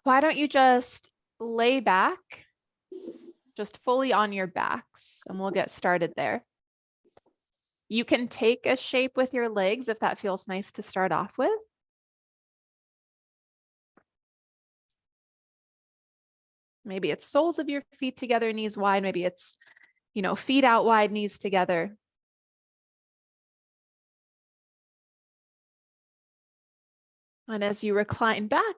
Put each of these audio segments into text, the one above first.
Why don't you just lay back, just fully on your backs, and we'll get started there. You can take a shape with your legs if that feels nice to start off with. Maybe it's soles of your feet together, knees wide. Maybe it's, feet out wide, knees together. And as you recline back,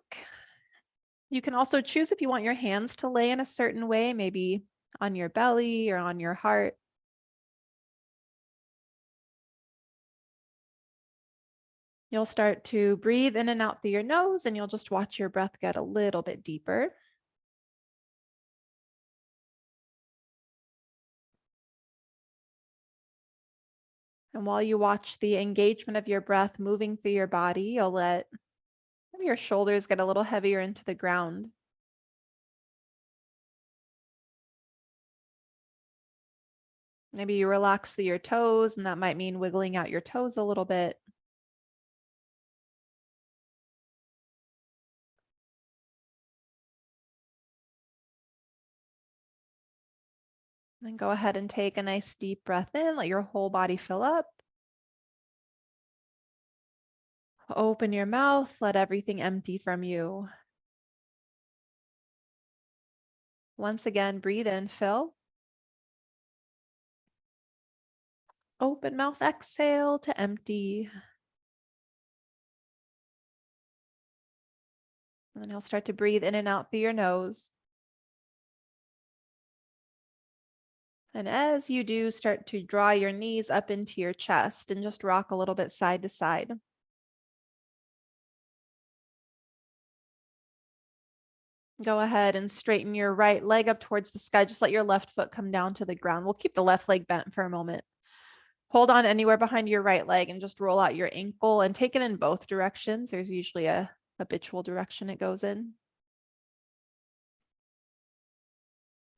you can also choose if you want your hands to lay in a certain way, maybe on your belly or on your heart. You'll start to breathe in and out through your nose, and you'll just watch your breath get a little bit deeper. And while you watch the engagement of your breath moving through your body, you'll let maybe your shoulders get a little heavier into the ground. Maybe you relax through your toes, and that might mean wiggling out your toes a little bit. Then go ahead and take a nice deep breath in, let your whole body fill up. Open your mouth, let everything empty from you. Once again, breathe in, fill. Open mouth, exhale to empty. And then you'll start to breathe in and out through your nose. And as you do, start to draw your knees up into your chest and just rock a little bit side to side. Go ahead and straighten your right leg up towards the sky. Just let your left foot come down to the ground. We'll keep the left leg bent for a moment. Hold on anywhere behind your right leg and just roll out your ankle and take it in both directions. There's usually a habitual direction it goes in.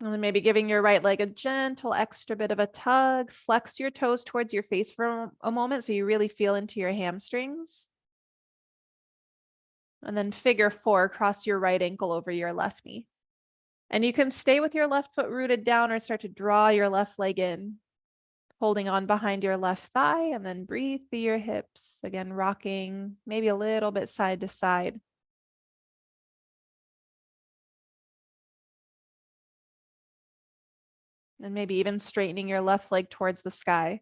And then maybe giving your right leg a gentle extra bit of a tug. Flex your toes towards your face for a moment so you really feel into your hamstrings. And then figure 4, cross your right ankle over your left knee. And you can stay with your left foot rooted down or start to draw your left leg in, holding on behind your left thigh, and then breathe through your hips. Again, rocking maybe a little bit side to side. And maybe even straightening your left leg towards the sky.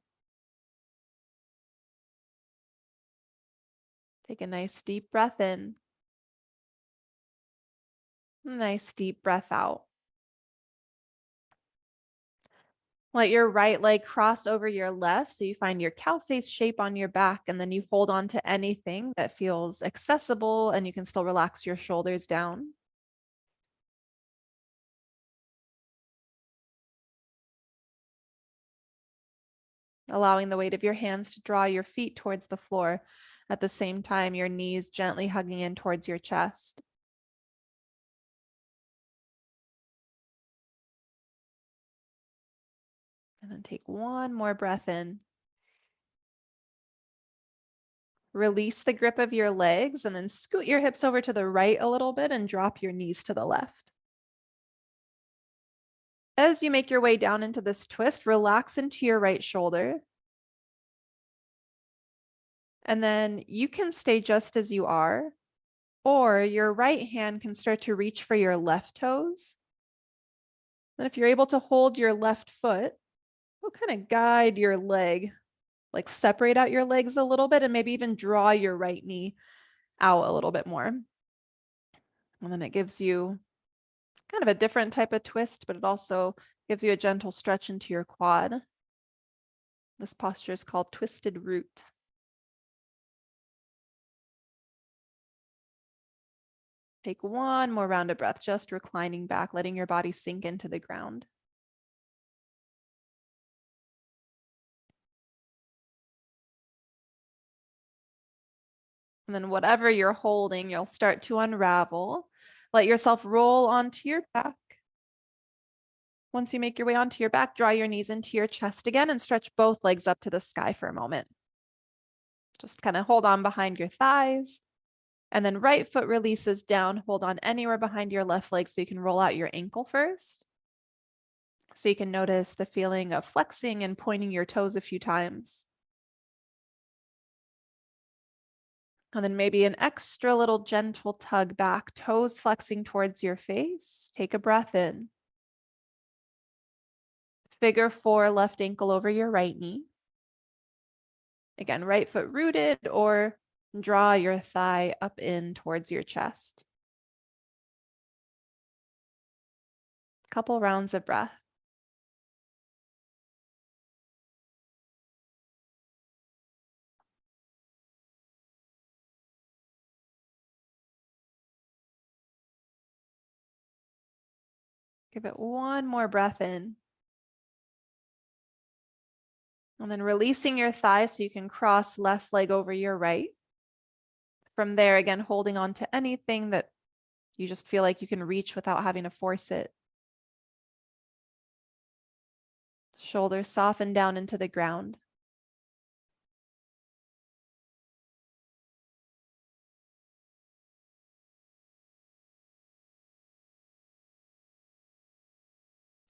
Take a nice deep breath in. Nice deep breath out. Let your right leg cross over your left so you find your cow face shape on your back, and then you hold on to anything that feels accessible, and you can still relax your shoulders down. Allowing the weight of your hands to draw your feet towards the floor. At the same time, your knees gently hugging in towards your chest. And then take one more breath in. Release the grip of your legs and then scoot your hips over to the right a little bit and drop your knees to the left. As you make your way down into this twist, relax into your right shoulder. And then you can stay just as you are, or your right hand can start to reach for your left toes. And if you're able to hold your left foot, we'll kind of guide your leg, like separate out your legs a little bit and maybe even draw your right knee out a little bit more. And then it gives you kind of a different type of twist, but it also gives you a gentle stretch into your quad. This posture is called twisted root. Take one more round of breath, just reclining back, letting your body sink into the ground. And then whatever you're holding, you'll start to unravel. Let yourself roll onto your back. Once you make your way onto your back, draw your knees into your chest again and stretch both legs up to the sky for a moment. Just kind of hold on behind your thighs. And then right foot releases down. Hold on anywhere behind your left leg so you can roll out your ankle first. So you can notice the feeling of flexing and pointing your toes a few times. And then maybe an extra little gentle tug back, toes flexing towards your face. Take a breath in. Figure 4, left ankle over your right knee. Again, right foot rooted, or draw your thigh up in towards your chest. Couple rounds of breath. Give it one more breath in. And then releasing your thigh so you can cross left leg over your right. From there, again, holding on to anything that you just feel like you can reach without having to force it. Shoulders soften down into the ground.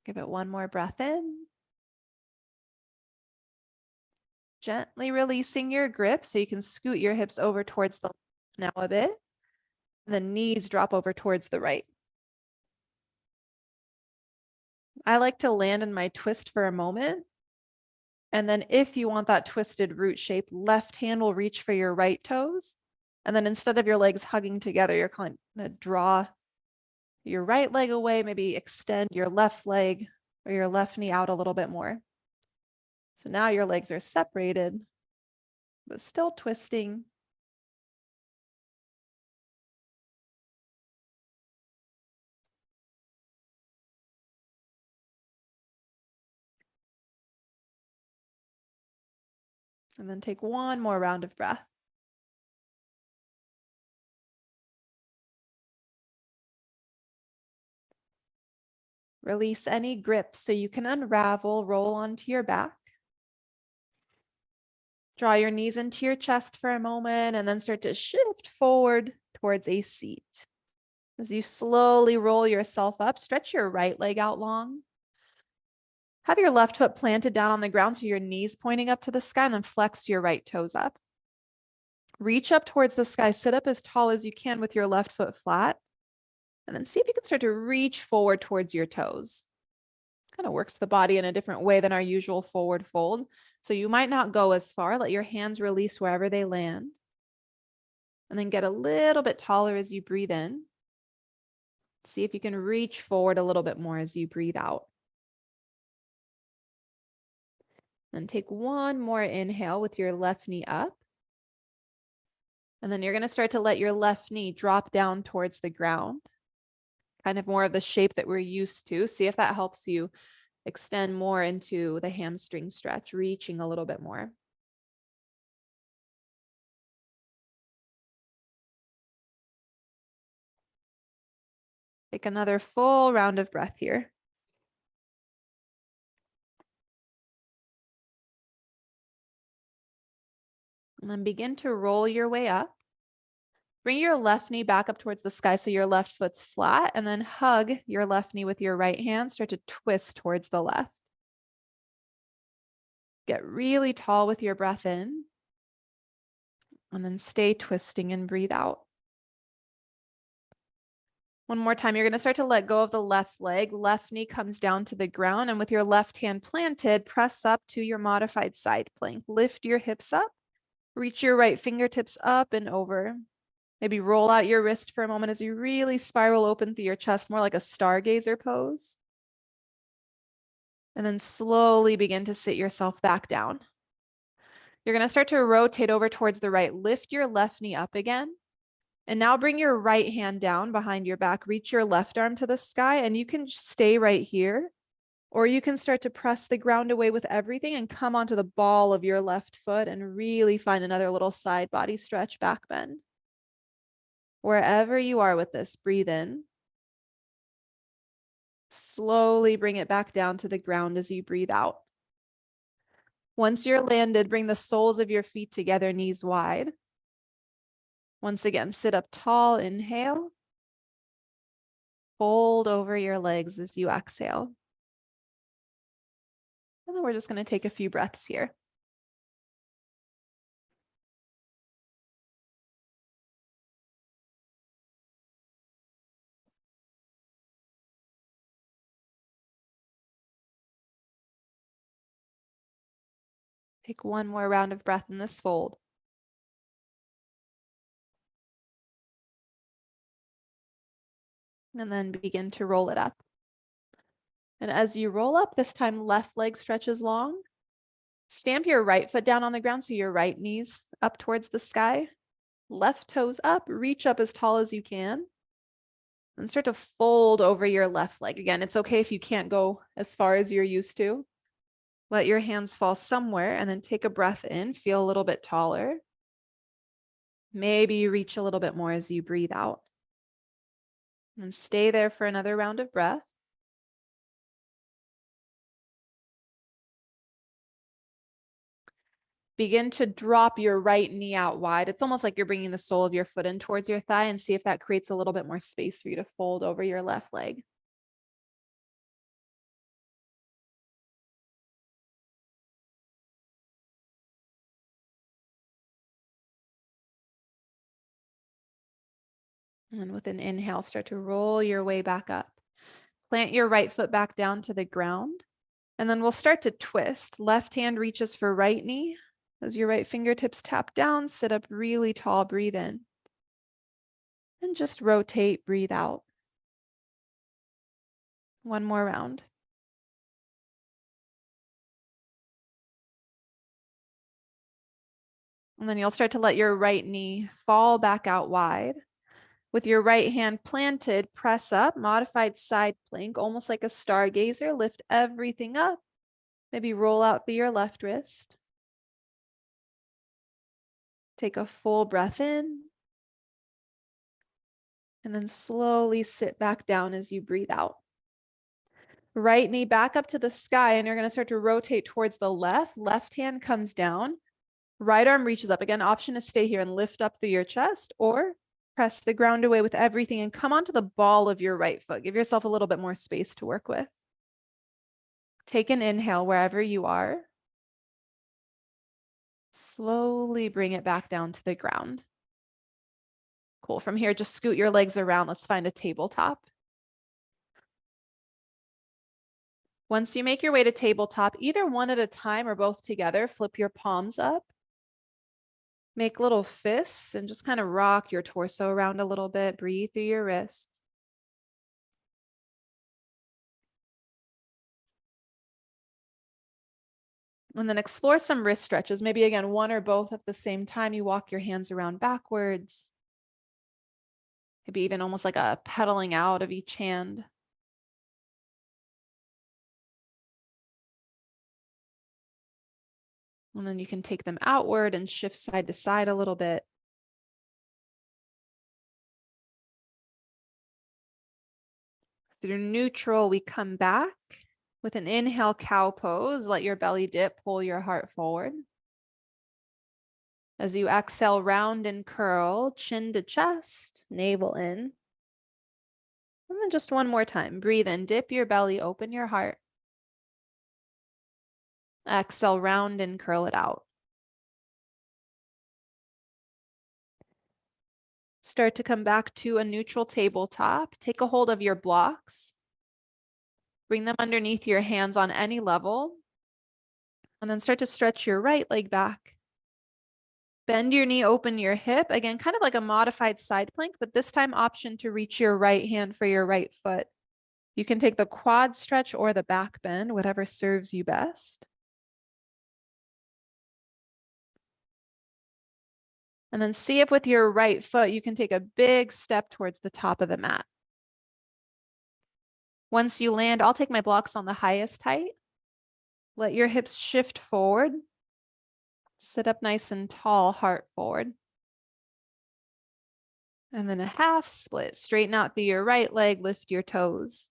Give it one more breath in. Gently releasing your grip so you can scoot your hips over towards the left now a bit. The knees drop over towards the right. I like to land in my twist for a moment. And then if you want that twisted root shape, left hand will reach for your right toes. And then instead of your legs hugging together, you're going to draw your right leg away, maybe extend your left leg or your left knee out a little bit more. So now your legs are separated, but still twisting. And then take one more round of breath. Release any grip so you can unravel, roll onto your back. Draw your knees into your chest for a moment and then start to shift forward towards a seat. As you slowly roll yourself up, stretch your right leg out long. Have your left foot planted down on the ground so your knees pointing up to the sky, and then flex your right toes up. Reach up towards the sky, sit up as tall as you can with your left foot flat, and then see if you can start to reach forward towards your toes. Kind of works the body in a different way than our usual forward fold. So you might not go as far. Let your hands release wherever they land. And then get a little bit taller as you breathe in. See if you can reach forward a little bit more as you breathe out. And take one more inhale with your left knee up. And then you're going to start to let your left knee drop down towards the ground. Kind of more of the shape that we're used to. See if that helps you extend more into the hamstring stretch, reaching a little bit more. Take another full round of breath here. And then begin to roll your way up. Bring your left knee back up towards the sky so your left foot's flat, and then hug your left knee with your right hand. Start to twist towards the left. Get really tall with your breath in, and then stay twisting and breathe out. One more time, you're going to start to let go of the left leg. Left knee comes down to the ground, and with your left hand planted, press up to your modified side plank. Lift your hips up. Reach your right fingertips up and over. Maybe roll out your wrist for a moment as you really spiral open through your chest, more like a stargazer pose. And then slowly begin to sit yourself back down. You're going to start to rotate over towards the right. Lift your left knee up again. And now bring your right hand down behind your back. Reach your left arm to the sky, and you can stay right here. Or you can start to press the ground away with everything and come onto the ball of your left foot and really find another little side body stretch, back bend. Wherever you are with this, breathe in. Slowly bring it back down to the ground as you breathe out. Once you're landed, bring the soles of your feet together, knees wide. Once again, sit up tall, inhale. Fold over your legs as you exhale. And then we're just going to take a few breaths here. Take one more round of breath in this fold. And then begin to roll it up. And as you roll up, this time left leg stretches long. Stamp your right foot down on the ground so your right knee's up towards the sky. Left toes up, reach up as tall as you can. And start to fold over your left leg. Again, it's okay if you can't go as far as you're used to. Let your hands fall somewhere and then take a breath in, feel a little bit taller. Maybe you reach a little bit more as you breathe out. And stay there for another round of breath. Begin to drop your right knee out wide. It's almost like you're bringing the sole of your foot in towards your thigh, and see if that creates a little bit more space for you to fold over your left leg. And then with an inhale, start to roll your way back up. Plant your right foot back down to the ground. And then we'll start to twist. Left hand reaches for right knee. As your right fingertips tap down, sit up really tall, breathe in. And just rotate, breathe out. One more round. And then you'll start to let your right knee fall back out wide. With your right hand planted, press up, modified side plank, almost like a stargazer. Lift everything up. Maybe roll out through your left wrist. Take a full breath in. And then slowly sit back down as you breathe out. Right knee back up to the sky, and you're going to start to rotate towards the left. Left hand comes down. Right arm reaches up. Again, option is stay here and lift up through your chest, or press the ground away with everything and come onto the ball of your right foot. Give yourself a little bit more space to work with. Take an inhale wherever you are. Slowly bring it back down to the ground. Cool. From here, just scoot your legs around. Let's find a tabletop. Once you make your way to tabletop, either one at a time or both together, flip your palms up. Make little fists and just kind of rock your torso around a little bit. Breathe through your wrists. And then explore some wrist stretches. Maybe again, one or both at the same time. You walk your hands around backwards. Maybe even almost like a pedaling out of each hand. And then you can take them outward and shift side to side a little bit. Through neutral, we come back with an inhale, cow pose. Let your belly dip, pull your heart forward. As you exhale, round and curl, chin to chest, navel in. And then just one more time. Breathe in, dip your belly, open your heart. Exhale, round and curl it out. Start to come back to a neutral tabletop. Take a hold of your blocks. Bring them underneath your hands on any level. And then start to stretch your right leg back. Bend your knee, open your hip. Again, kind of like a modified side plank, but this time option to reach your right hand for your right foot. You can take the quad stretch or the back bend, whatever serves you best. And then see if with your right foot, you can take a big step towards the top of the mat. Once you land, I'll take my blocks on the highest height. Let your hips shift forward. Sit up nice and tall, heart forward. And then a half split. Straighten out through your right leg, lift your toes.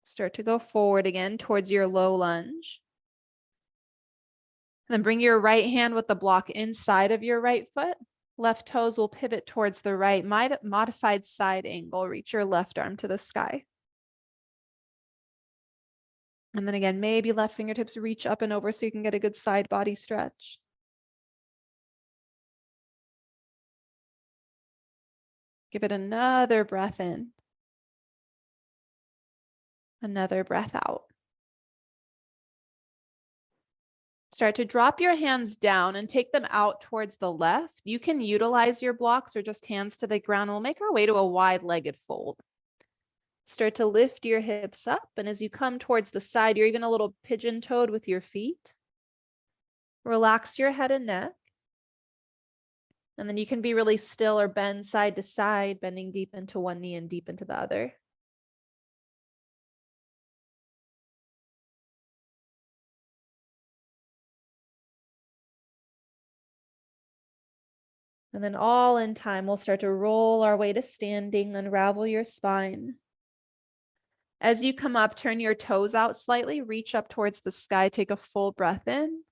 Start to go forward again towards your low lunge. And then bring your right hand with the block inside of your right foot. Left toes will pivot towards the right. Modified side angle. Reach your left arm to the sky. And then again, maybe left fingertips reach up and over so you can get a good side body stretch. Give it another breath in. Another breath out. Start to drop your hands down and take them out towards the left. You can utilize your blocks or just hands to the ground. We'll make our way to a wide-legged fold. Start to lift your hips up, and as you come towards the side, you're even a little pigeon-toed with your feet. Relax your head and neck. And then you can be really still or bend side to side, bending deep into one knee and deep into the other. And then all in time, we'll start to roll our way to standing, unravel your spine. As you come up, turn your toes out slightly, reach up towards the sky, take a full breath in.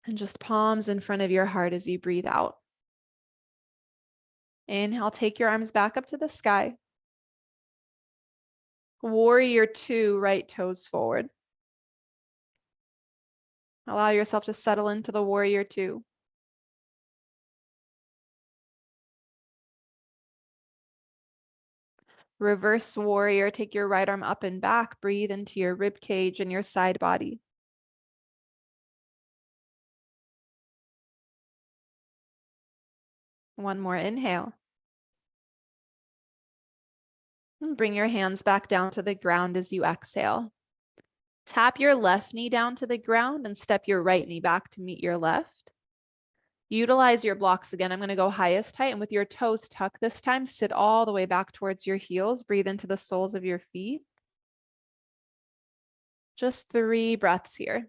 And just palms in front of your heart as you breathe out. Inhale, take your arms back up to the sky. Warrior two, right toes forward. Allow yourself to settle into the warrior two. Reverse warrior, take your right arm up and back, breathe into your rib cage and your side body. One more inhale. And bring your hands back down to the ground as you exhale. Tap your left knee down to the ground and step your right knee back to meet your left. Utilize your blocks again. I'm going to go highest height, and with your toes tucked this time, sit all the way back towards your heels. Breathe into the soles of your feet. Just 3 breaths here.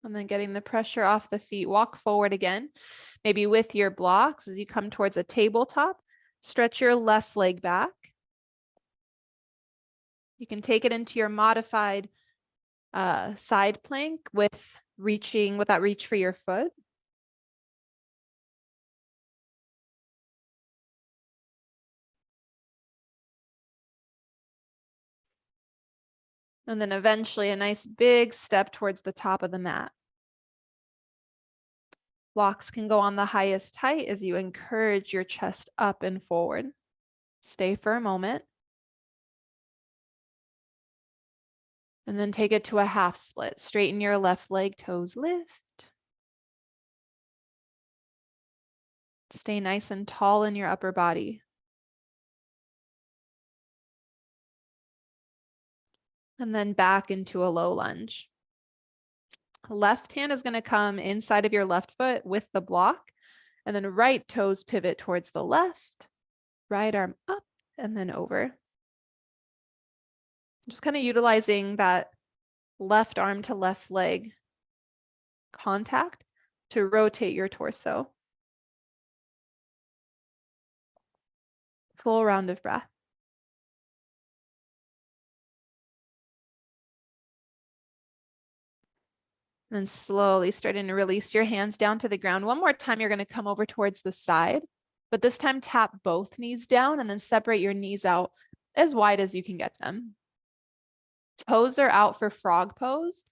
And then getting the pressure off the feet, walk forward again, maybe with your blocks as you come towards a tabletop. Stretch your left leg back. You can take it into your modified side plank with that reach for your foot. And then eventually a nice big step towards the top of the mat. Blocks can go on the highest height as you encourage your chest up and forward. Stay for a moment. And then take it to a half split. Straighten your left leg, toes lift. Stay nice and tall in your upper body. And then back into a low lunge. Left hand is going to come inside of your left foot with the block, and then right toes pivot towards the left, right arm up and then over. Just kind of utilizing that left arm to left leg contact to rotate your torso. Full round of breath. And then slowly starting to release your hands down to the ground. One more time, you're going to come over towards the side, but this time tap both knees down and then separate your knees out as wide as you can get them. Toes are out for frog pose.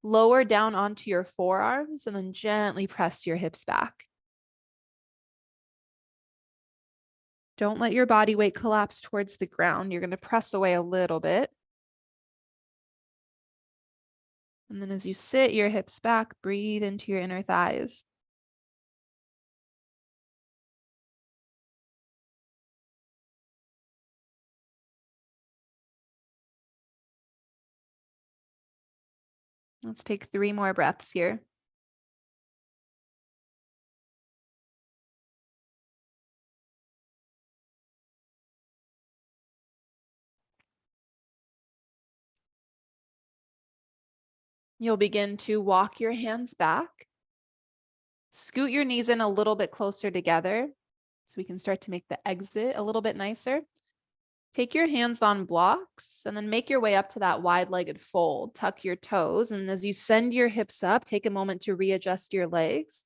Lower down onto your forearms and then gently press your hips back. Don't let your body weight collapse towards the ground. You're going to press away a little bit. And then as you sit your hips back, breathe into your inner thighs. Let's take 3 more breaths here. You'll begin to walk your hands back. Scoot your knees in a little bit closer together so we can start to make the exit a little bit nicer. Take your hands on blocks and then make your way up to that wide-legged fold. Tuck your toes, and as you send your hips up, take a moment to readjust your legs.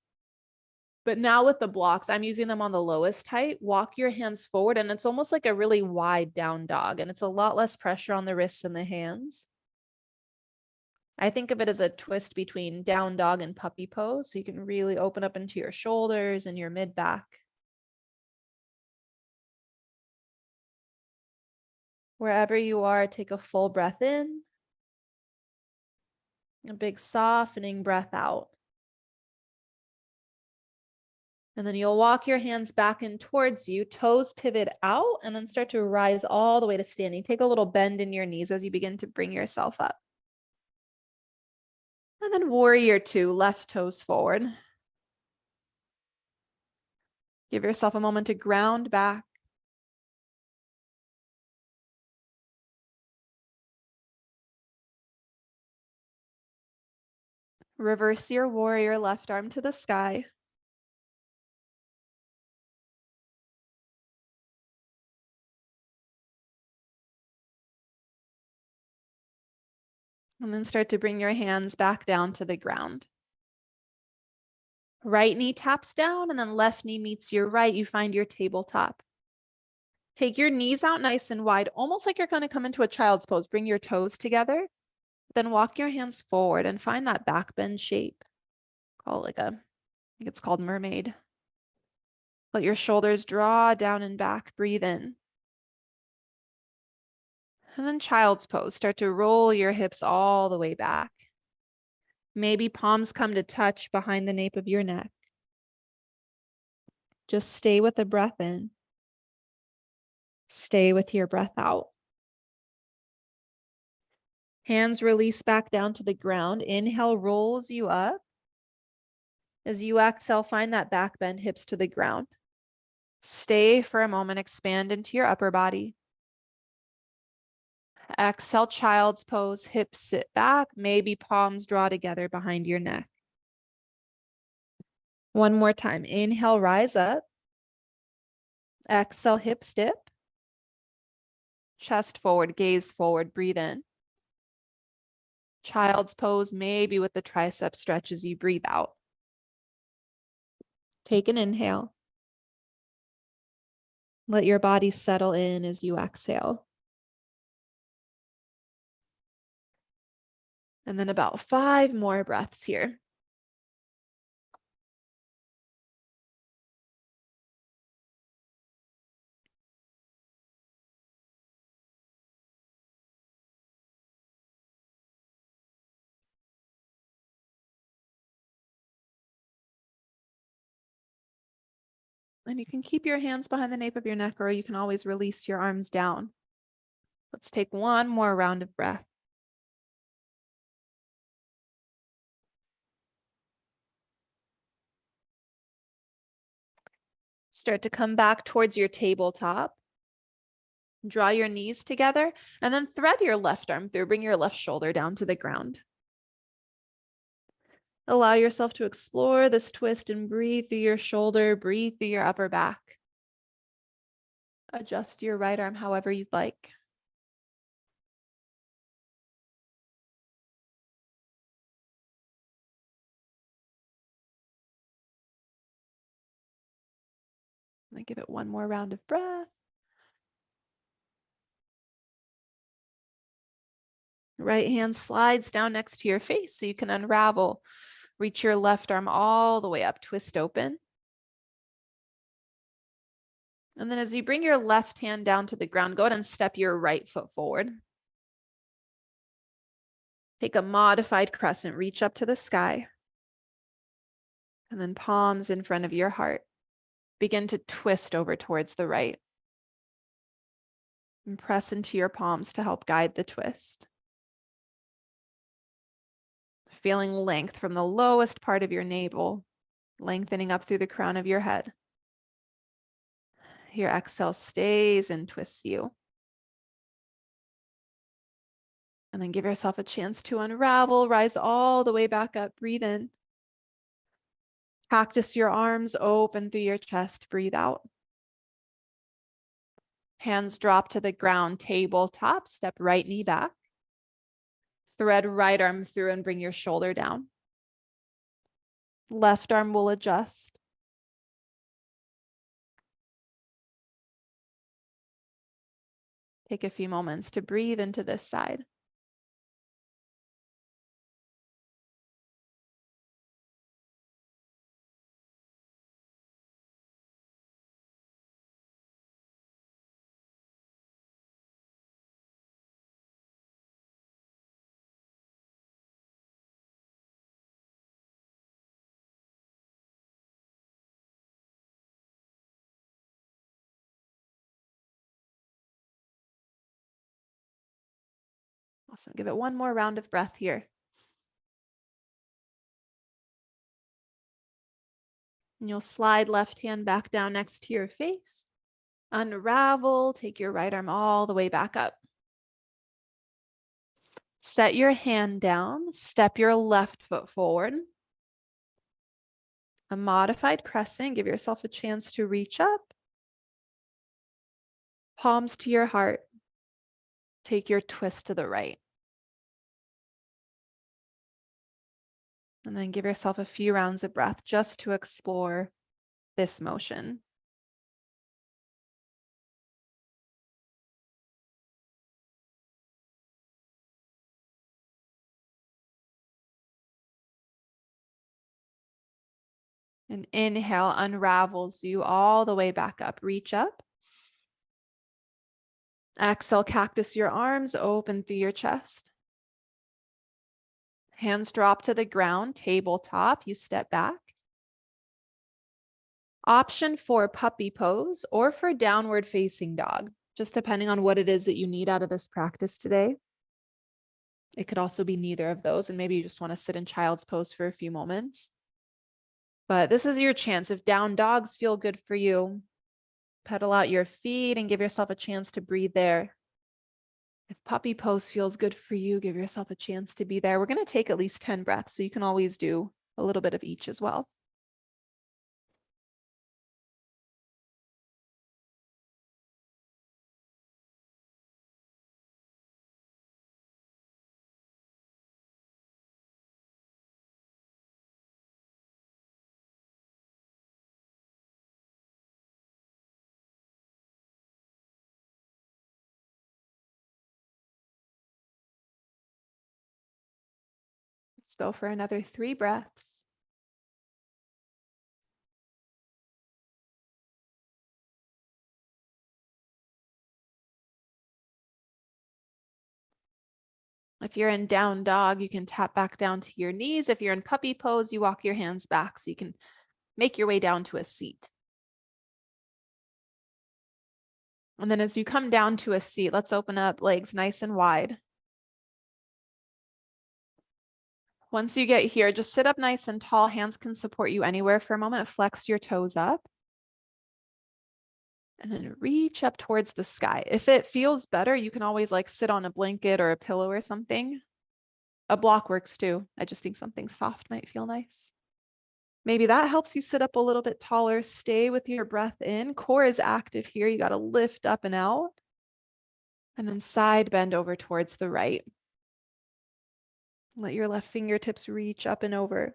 But now with the blocks, I'm using them on the lowest height. Walk your hands forward, and it's almost like a really wide down dog, and it's a lot less pressure on the wrists and the hands. I think of it as a twist between down dog and puppy pose, so you can really open up into your shoulders and your mid back. Wherever you are, take a full breath in, a big softening breath out. And then you'll walk your hands back and towards you, toes pivot out, and then start to rise all the way to standing. Take a little bend in your knees as you begin to bring yourself up. And then warrior two, left toes forward. Give yourself a moment to ground back. Reverse your warrior, left arm to the sky. And then start to bring your hands back down to the ground. Right knee taps down, and then left knee meets your right. You find your tabletop. Take your knees out nice and wide, almost like you're going to come into a child's pose. Bring your toes together. Then walk your hands forward and find that back bend shape. Call it like I think it's called mermaid. Let your shoulders draw down and back. Breathe in. And then child's pose. Start to roll your hips all the way back. Maybe palms come to touch behind the nape of your neck. Just stay with the breath in. Stay with your breath out. Hands release back down to the ground. Inhale rolls you up. As you exhale, find that back bend, hips to the ground. Stay for a moment, expand into your upper body. Exhale, child's pose, hips sit back, maybe palms draw together behind your neck. One more time. Inhale, rise up. Exhale, hips dip. Chest forward, gaze forward, breathe in. Child's pose, maybe with the tricep stretch as you breathe out. Take an inhale. Let your body settle in as you exhale. And then about 5 more breaths here. And you can keep your hands behind the nape of your neck, or you can always release your arms down. Let's take one more round of breath. Start to come back towards your tabletop. Draw your knees together and then thread your left arm through. Bring your left shoulder down to the ground. Allow yourself to explore this twist and breathe through your shoulder, breathe through your upper back. Adjust your right arm however you'd like. And then give it one more round of breath. Right hand slides down next to your face so you can unravel. Reach your left arm all the way up, twist open. And then as you bring your left hand down to the ground, go ahead and step your right foot forward. Take a modified crescent, reach up to the sky. And then palms in front of your heart. Begin to twist over towards the right. And press into your palms to help guide the twist. Feeling length from the lowest part of your navel, lengthening up through the crown of your head. Your exhale stays and twists you. And then give yourself a chance to unravel, rise all the way back up, breathe in. Cactus your arms, open through your chest, breathe out. Hands drop to the ground, tabletop, step right knee back. Thread right arm through and bring your shoulder down. Left arm will adjust. Take a few moments to breathe into this side. Awesome. Give it one more round of breath here. And you'll slide left hand back down next to your face. Unravel, take your right arm all the way back up. Set your hand down, step your left foot forward. A modified crescent, give yourself a chance to reach up. Palms to your heart. Take your twist to the right. And then give yourself a few rounds of breath just to explore this motion. And inhale unravels you all the way back up. Reach up. Exhale, cactus your arms, open through your chest. Hands drop to the ground, tabletop, you step back. Option for puppy pose or for downward facing dog, just depending on what it is that you need out of this practice today. It could also be neither of those, and maybe you just want to sit in child's pose for a few moments. But this is your chance. If down dogs feel good for you, pedal out your feet and give yourself a chance to breathe there. If puppy pose feels good for you, give yourself a chance to be there. We're going to take at least 10 breaths, so you can always do a little bit of each as well. Let's go for another 3 breaths. If you're in down dog, you can tap back down to your knees. If you're in puppy pose, you walk your hands back so you can make your way down to a seat. And then as you come down to a seat, let's open up legs nice and wide. Once you get here, just sit up nice and tall. Hands can support you anywhere for a moment. Flex your toes up. And then reach up towards the sky. If it feels better, you can always like sit on a blanket or a pillow or something. A block works too. I just think something soft might feel nice. Maybe that helps you sit up a little bit taller. Stay with your breath in. Core is active here. You got to lift up and out. And then side bend over towards the right. Let your left fingertips reach up and over.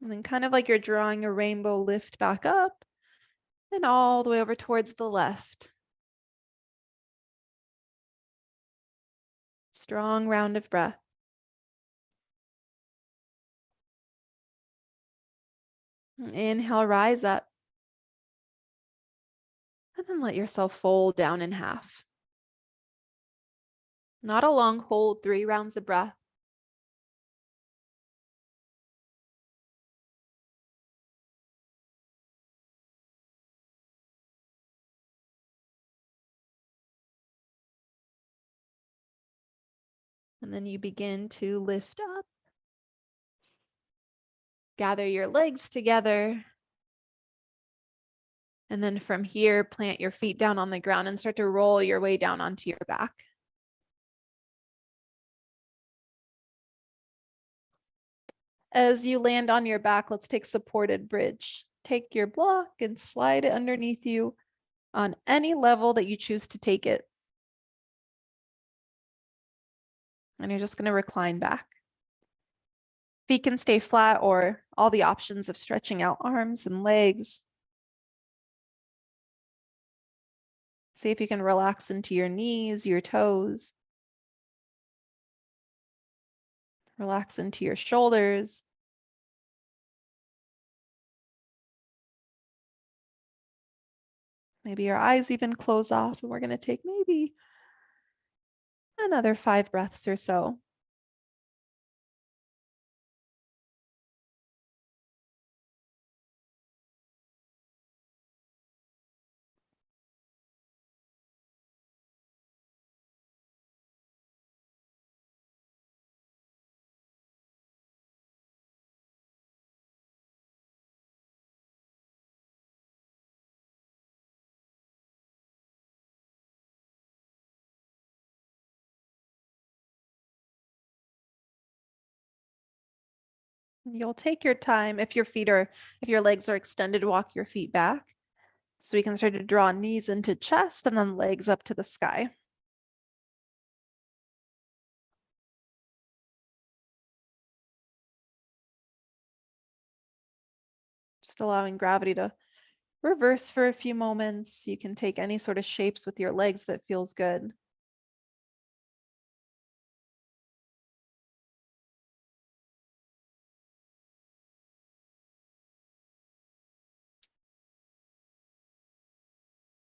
And then kind of like you're drawing a rainbow, lift back up and all the way over towards the left. Strong round of breath. Inhale, rise up. And then let yourself fold down in half. Not a long hold, 3 rounds of breath. And then you begin to lift up. Gather your legs together. And then from here, plant your feet down on the ground and start to roll your way down onto your back. As you land on your back, let's take supported bridge. Take your block and slide it underneath you on any level that you choose to take it. And you're just going to recline back. Feet can stay flat, or all the options of stretching out arms and legs. See if you can relax into your knees, your toes. Relax into your shoulders. Maybe your eyes even close off, and we're going to take maybe another 5 breaths or so. You'll take your time. If your legs are extended, walk your feet back. So we can start to draw knees into chest and then legs up to the sky. Just allowing gravity to reverse for a few moments. You can take any sort of shapes with your legs that feels good.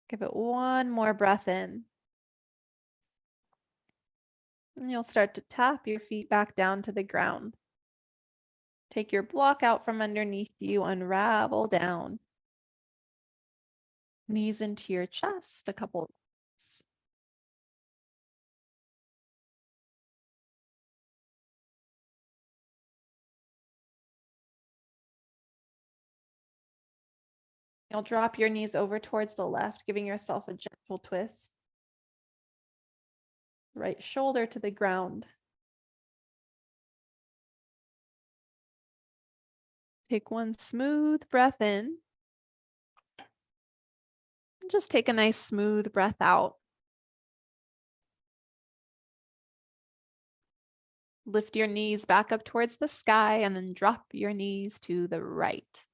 Give it one more breath in. And you'll start to tap your feet back down to the ground. Take your block out from underneath you, unravel down. Knees into your chest, a couple. You'll drop your knees over towards the left, giving yourself a gentle twist. Right shoulder to the ground. Take one smooth breath in. Just take a nice smooth breath out. Lift your knees back up towards the sky and then drop your knees to the right.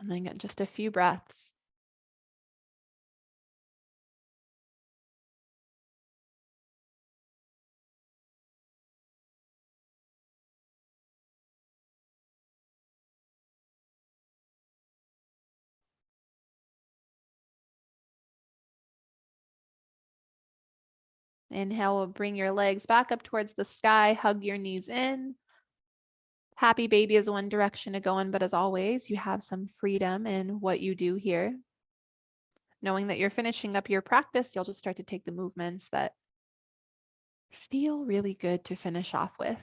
And then get just a few breaths. Inhale, bring your legs back up towards the sky, hug your knees in. Happy baby is one direction to go in, but as always, you have some freedom in what you do here. Knowing that you're finishing up your practice, you'll just start to take the movements that feel really good to finish off with.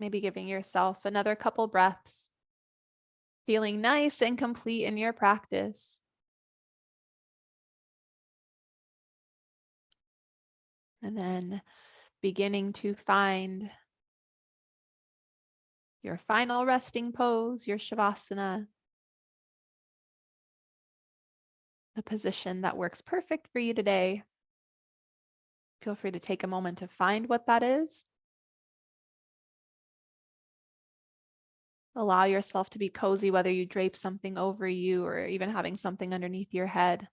Maybe giving yourself another couple breaths, feeling nice and complete in your practice. And then beginning to find your final resting pose, your Shavasana, the position that works perfect for you today. Feel free to take a moment to find what that is. Allow yourself to be cozy, whether you drape something over you or even having something underneath your head.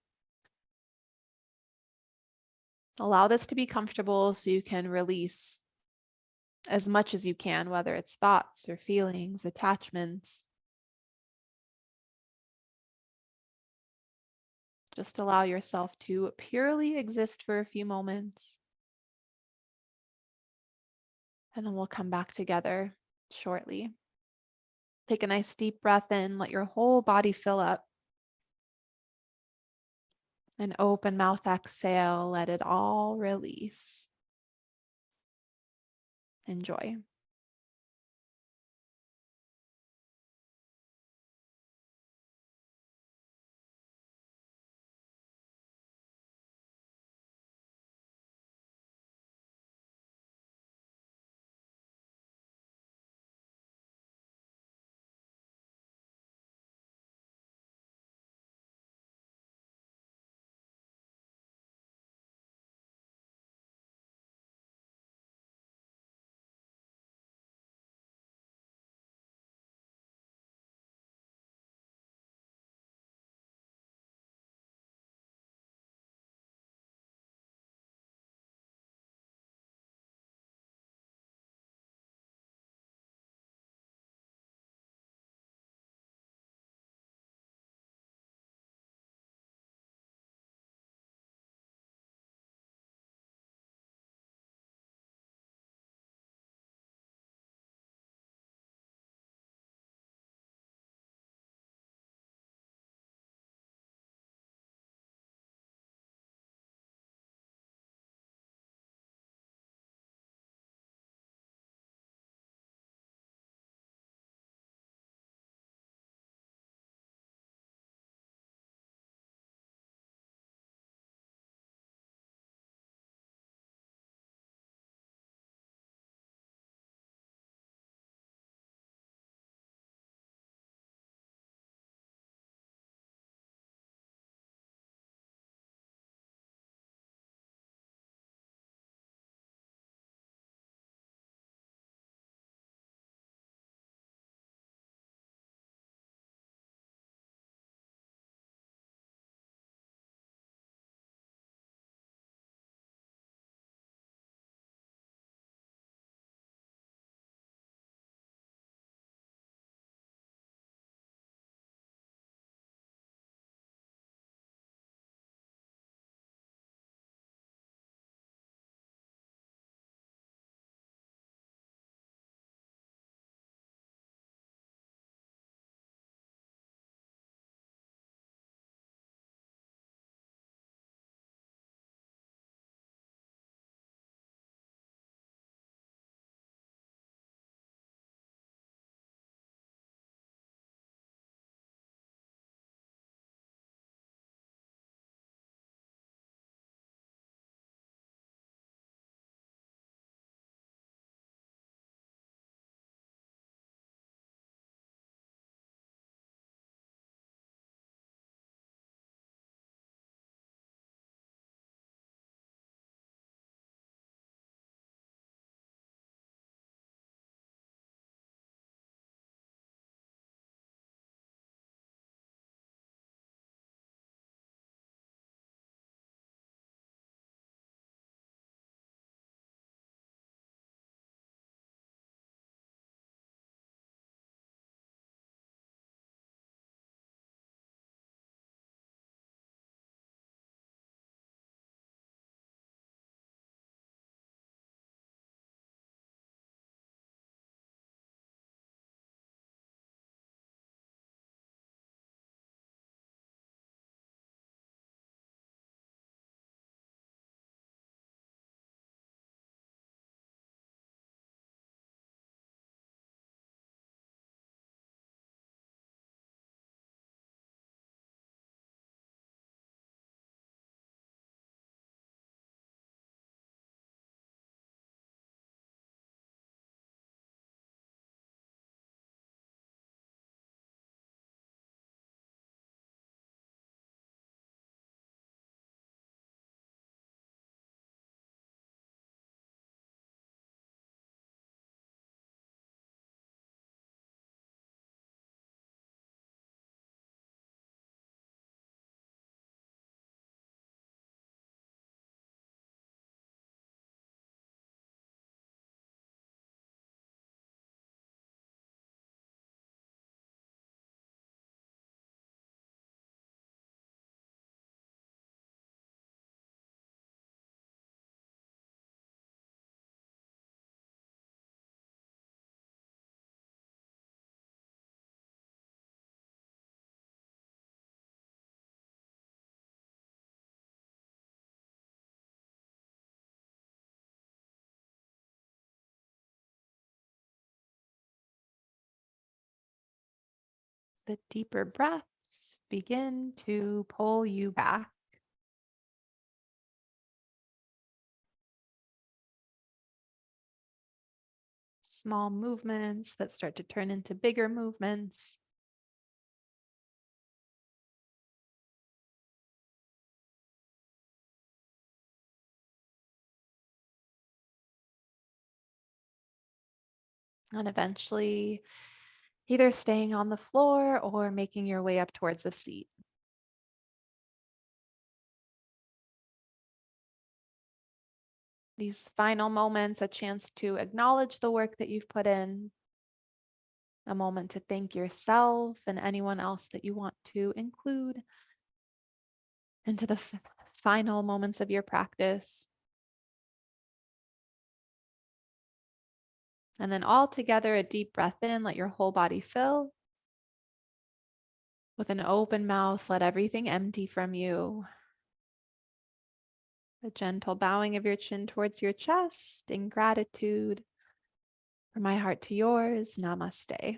Allow this to be comfortable so you can release as much as you can, whether it's thoughts or feelings, attachments. Just allow yourself to purely exist for a few moments. And then we'll come back together shortly. Take a nice deep breath in, let your whole body fill up. And open mouth exhale, let it all release. Enjoy. the deeper breaths begin to pull you back. Small movements that start to turn into bigger movements. And eventually, either staying on the floor or making your way up towards a seat. These final moments, a chance to acknowledge the work that you've put in, a moment to thank yourself and anyone else that you want to include into the final moments of your practice. And then all together, a deep breath in, let your whole body fill. With an open mouth, let everything empty from you. A gentle bowing of your chin towards your chest in gratitude. From my heart to yours, namaste.